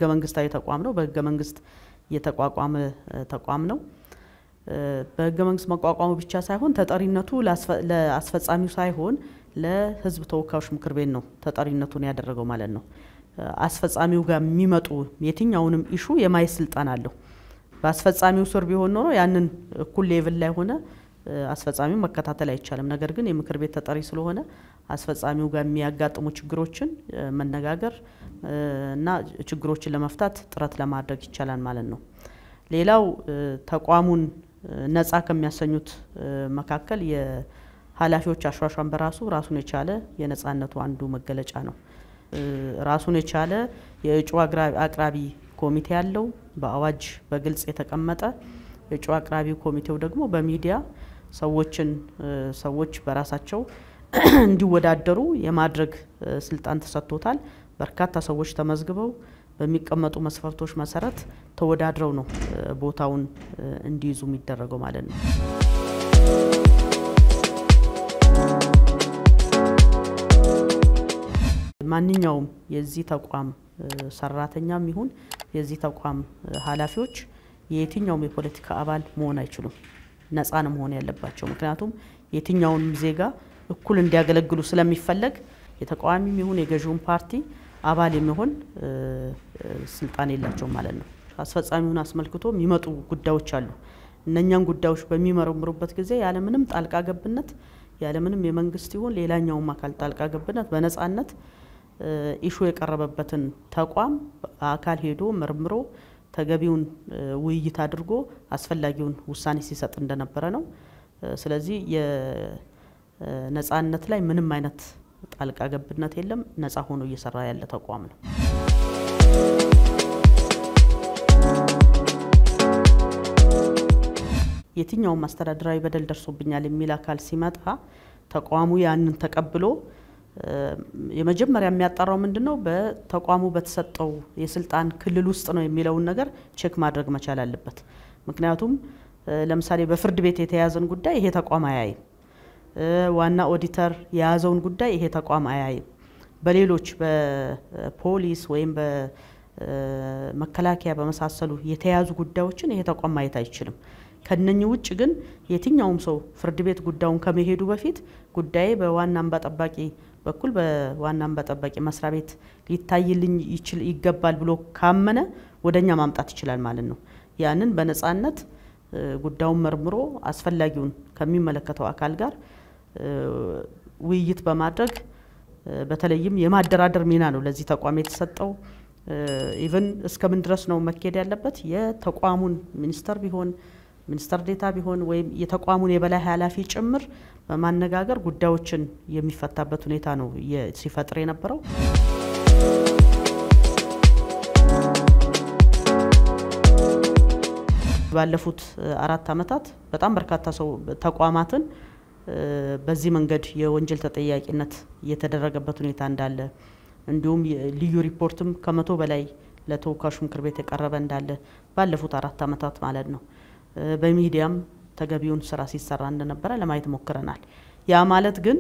ህገ መንግስታዊ ተቋም ነው በህገ መንግስት የተቋቋመ ተቋም ነው በህገ መንግስት መቋቋሙ ብቻ ሳይሆን ተጠሪነቱ ለአስፈጻሚው ሳይሆን ለህዝብ ተወካዮች ምክር ቤት ነው ተጠሪነቱን ያደረገው ማለት ነው አስፈጻሚው ጋር የሚመጡ የትኛውንም ኢሹ የማየት ስልጣን አለው በአስፈጻሚው ስር ቢሆን ኖሮ ያንን እኩል ሌቭል ላይ ሆነ አስፈጻሚው መከታተል አይቻልም ነገር ግን የምክር ቤት ተጠሪ ስለሆነ አስፈጻሚው ጋር የሚያጋጥሙ ችግሮችን መነጋገር እና ችግሮችን ለመፍታት ጥረት ለማድረግ ይቻላል ማለት ነው ሌላው ተቋሙን ነፃ ከሚያሰኙት መካከል የኃላፊዎች አሽዋሽዋን በራሱ ራሱን የቻለ የነፃነቱ አንዱ መገለጫ ነው ራሱን የቻለ የእጩ አቅራቢ ኮሚቴ ያለው በአዋጅ በግልጽ የተቀመጠ የእጩ አቅራቢ ኮሚቴው ደግሞ በሚዲያ ሰዎች በራሳቸው እንዲወዳደሩ የማድረግ ስልጣን ተሰጥቶታል በርካታ ሰዎች ተመዝግበው በሚቀመጡ መስፈርቶች መሰረት ተወዳድረው ነው ቦታውን እንዲይዙ የሚደረገው ማለት ነው ማንኛውም የዚህ ተቋም ሰራተኛም ይሁን የዚህ ተቋም ኃላፊዎች የትኛውም የፖለቲካ አባል መሆን አይችሉም ነፃ ነው መሆን ያለባቸው ምክንያቱም የትኛውንም ዜጋ እኩል እንዲያገለግሉ ስለሚፈልግ የተቋሚም ይሁን የገዢውን ፓርቲ አባል የሚሆን ስልጣን የላቸውም ማለት ነው አስፈጻሚውን አስመልክቶ የሚመጡ ጉዳዮች አሉ እነኛን ጉዳዮች በሚመረምሩበት ጊዜ ያለ ምንም ጣልቃ ገብነት ያለ ምንም የመንግስት ይሁን ሌላኛው አካል ጣልቃ ገብነት በነፃነት ኢሹ የቀረበበትን ተቋም አካል ሄዶ መርምሮ ተገቢውን ውይይት አድርጎ አስፈላጊውን ውሳኔ ሲሰጥ እንደነበረ ነው ስለዚህ የነፃነት ላይ ምንም አይነት ጣልቃ ገብነት የለም ነፃ ሆኖ እየሰራ ያለ ተቋም ነው የትኛውም አስተዳደራዊ በደል ደርሶብኛል የሚል አካል ሲመጣ ተቋሙ ያንን ተቀብሎ የመጀመሪያ የሚያጣራው ምንድነው በተቋሙ በተሰጠው የስልጣን ክልል ውስጥ ነው የሚለውን ነገር ቼክ ማድረግ መቻል አለበት ምክንያቱም ለምሳሌ በፍርድ ቤት የተያዘን ጉዳይ ይሄ ተቋም አያይም ዋና ኦዲተር የያዘውን ጉዳይ ይሄ ተቋም አያይም በሌሎች በፖሊስ ወይም በመከላከያ በመሳሰሉ የተያዙ ጉዳዮችን ይሄ ተቋም ማየት አይችልም ከነኚህ ውጭ ግን የትኛውም ሰው ፍርድ ቤት ጉዳዩን ከመሄዱ በፊት ጉዳይ በዋና እንባ ጠባቂ በኩል በዋና እንባ ጠባቂ መስሪያ ቤት ሊታይልኝ ይገባል ብሎ ካመነ ወደኛ ማምጣት ይችላል ማለት ነው ያንን በነፃነት ጉዳዩን መርምሮ አስፈላጊውን ከሚመለከተው አካል ጋር ውይይት በማድረግ በተለይም የማደራደር ሚና ነው ለዚህ ተቋም የተሰጠው ኢቭን እስከምን ድረስ ነው መከድ ያለበት የተቋሙን ሚኒስተር ቢሆን ሚኒስተር ዴታ ቢሆን ወይ የተቋሙን የበላይ ኃላፊ ጭምር በማነጋገር ጉዳዮችን የሚፈታበት ሁኔታ ነው ሲፈጥር የነበረው ባለፉት 4 አመታት በጣም በርካታ ሰው ተቋማትን በዚህ መንገድ የወንጀል ተጠያቂነት የተደረገበት ሁኔታ እንዳለ እንዲሁም ልዩ ሪፖርትም ከ100 በላይ ለተወካዮች ምክር ቤት የቀረበ እንዳለ ባለፉት 4 አመታት ማለት ነው በሚዲያም ተገቢውን ስራ ሲሰራ እንደነበረ ለማየት ሞክረናል ያ ማለት ግን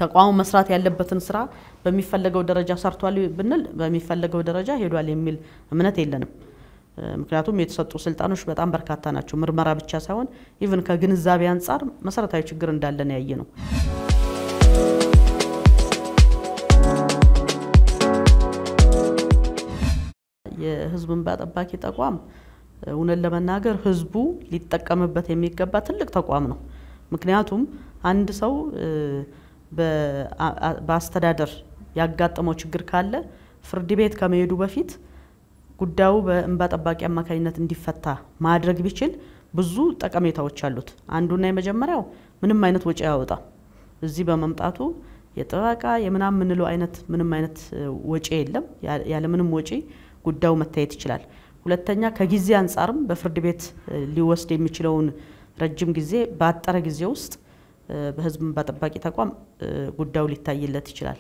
ተቋሙ መስራት ያለበትን ስራ በሚፈልገው ደረጃ ሰርቷል ብንል በሚፈልገው ደረጃ ሄዷል የሚል እምነት የለንም ምክንያቱም የተሰጡ ስልጣኖች በጣም በርካታ ናቸው ምርመራ ብቻ ሳይሆን ኢቭን ከግንዛቤ አንፃር መሰረታዊ ችግር እንዳለ ነው ያየነው የህዝብ እንባ ጠባቂ ተቋም እውነት ለመናገር ህዝቡ ሊጠቀምበት የሚገባ ትልቅ ተቋም ነው ምክንያቱም አንድ ሰው በአስተዳደር ያጋጠመው ችግር ካለ ፍርድ ቤት ከመሄዱ በፊት ጉዳዩ በእንባ ጠባቂ አማካኝነት እንዲፈታ ማድረግ ቢችል ብዙ ጠቀሜታዎች አሉት አንዱና የመጀመሪያው ምንም አይነት ወጪ ያወጣ እዚህ በመምጣቱ የጠበቃ የምናም ምንለው አይነት ምንም አይነት ወጪ የለም ያለ ምንም ወጪ ጉዳዩ መታየት ይችላል ሁለተኛ ከጊዜ አንፃርም በፍርድ ቤት ሊወስድ የሚችለውን ረጅም ጊዜ ባጠረ ጊዜ ውስጥ በህዝብ እንባ ጠባቂ ተቋም ጉዳዩ ሊታይለት ይችላል